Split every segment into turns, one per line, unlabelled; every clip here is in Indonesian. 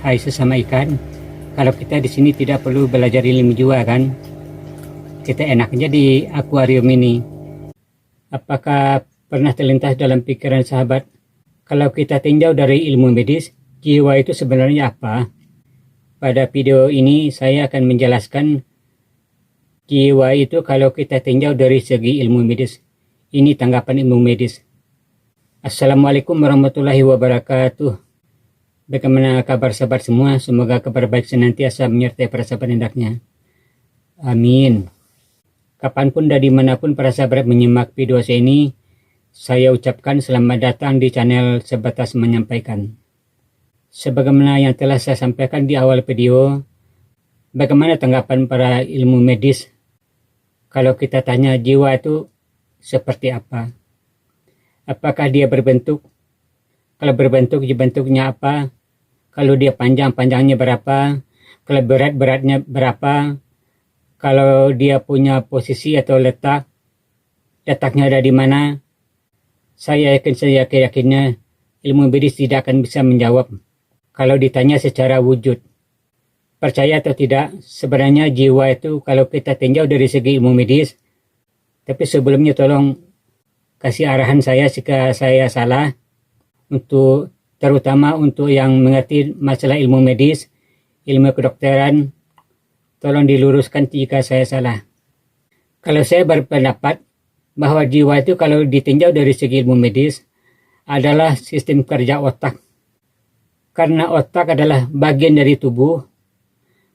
Hai sesama ikan, kalau kita di sini tidak perlu belajar ilmu jiwa kan? Kita enaknya di akuarium ini. Apakah pernah terlintas dalam pikiran sahabat, kalau kita tinjau dari ilmu medis, jiwa itu sebenarnya apa? Pada video ini saya akan menjelaskan jiwa itu kalau kita tinjau dari segi ilmu medis. Ini tanggapan ilmu medis. Assalamualaikum warahmatullahi wabarakatuh. Bagaimana kabar sahabat semua? Semoga kabar baik senantiasa menyertai para sahabat hendaknya. Amin. Kapanpun dan dimanapun para sahabat menyimak video saya ini, saya ucapkan selamat datang di channel Sebatas Menyampaikan. Sebagaimana yang telah saya sampaikan di awal video, bagaimana tanggapan para ilmu medis kalau kita tanya jiwa itu seperti apa? Apakah dia berbentuk? Kalau berbentuk, bentuknya apa? Kalau dia panjangnya berapa? Kalau beratnya berapa? Kalau dia punya posisi atau letaknya ada di mana? Saya yakinnya ilmu medis tidak akan bisa menjawab kalau ditanya secara wujud. Percaya atau tidak, sebenarnya jiwa itu kalau kita tinjau dari segi ilmu medis, tapi sebelumnya tolong kasih arahan saya jika saya salah, terutama untuk yang mengerti masalah ilmu medis, ilmu kedokteran, tolong diluruskan jika saya salah. Kalau saya berpendapat bahwa jiwa itu kalau ditinjau dari segi ilmu medis adalah sistem kerja otak. Karena otak adalah bagian dari tubuh,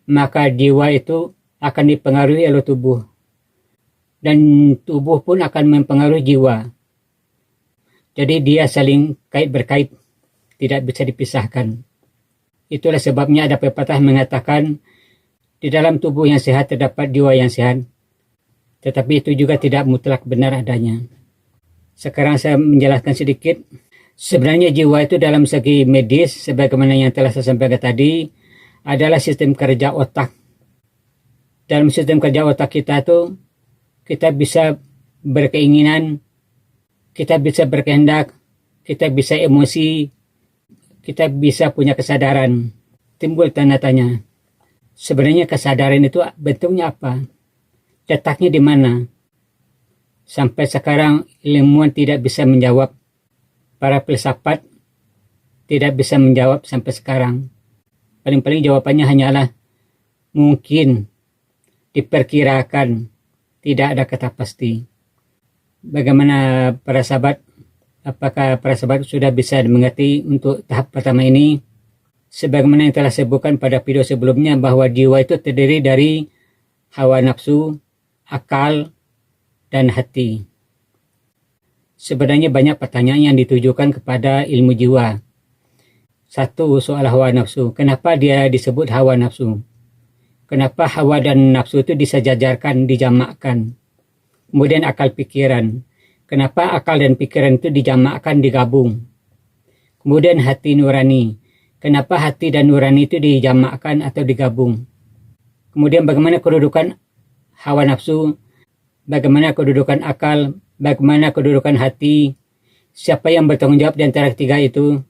maka jiwa itu akan dipengaruhi oleh tubuh. Dan tubuh pun akan mempengaruhi jiwa. Jadi dia saling berkait, tidak bisa dipisahkan. Itulah sebabnya ada pepatah mengatakan, di dalam tubuh yang sehat terdapat jiwa yang sehat. Tetapi itu juga tidak mutlak benar adanya. Sekarang saya menjelaskan sedikit. Sebenarnya jiwa itu dalam segi medis, sebagaimana yang telah saya sampaikan tadi, adalah sistem kerja otak. Dalam sistem kerja otak kita itu, kita bisa berkeinginan, kita bisa berkehendak, kita bisa emosi, kita bisa punya kesadaran. Timbul tanda tanya. Sebenarnya kesadaran itu bentuknya apa? Letaknya di mana? Sampai sekarang ilmuwan tidak bisa menjawab. Para filsafat tidak bisa menjawab sampai sekarang. Paling-paling jawabannya hanyalah mungkin, diperkirakan, tidak ada kata pasti. Bagaimana para sahabat? Apakah para sahabat sudah bisa mengerti untuk tahap pertama ini? Sebagaimana yang telah saya sebutkan pada video sebelumnya bahwa jiwa itu terdiri dari hawa nafsu, akal, dan hati. Sebenarnya banyak pertanyaan yang ditujukan kepada ilmu jiwa. Satu, soal hawa nafsu. Kenapa dia disebut hawa nafsu? Kenapa hawa dan nafsu itu disejajarkan, dijamakkan? Kemudian akal pikiran. Kenapa akal dan pikiran itu dijamakkan, digabung? Kemudian hati nurani. Kenapa hati dan nurani itu dijamakkan atau digabung? Kemudian bagaimana kedudukan hawa nafsu? Bagaimana kedudukan akal? Bagaimana kedudukan hati? Siapa yang bertanggung jawab di antara tiga itu?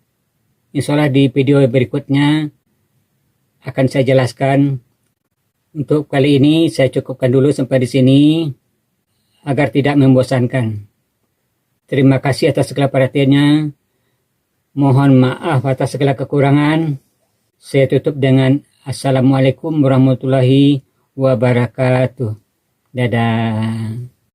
Insya Allah di video berikutnya akan saya jelaskan. Untuk kali ini saya cukupkan dulu sampai di sini, agar tidak membosankan. Terima kasih atas segala perhatiannya. Mohon maaf atas segala kekurangan. Saya tutup dengan Assalamualaikum warahmatullahi wabarakatuh. Dadah.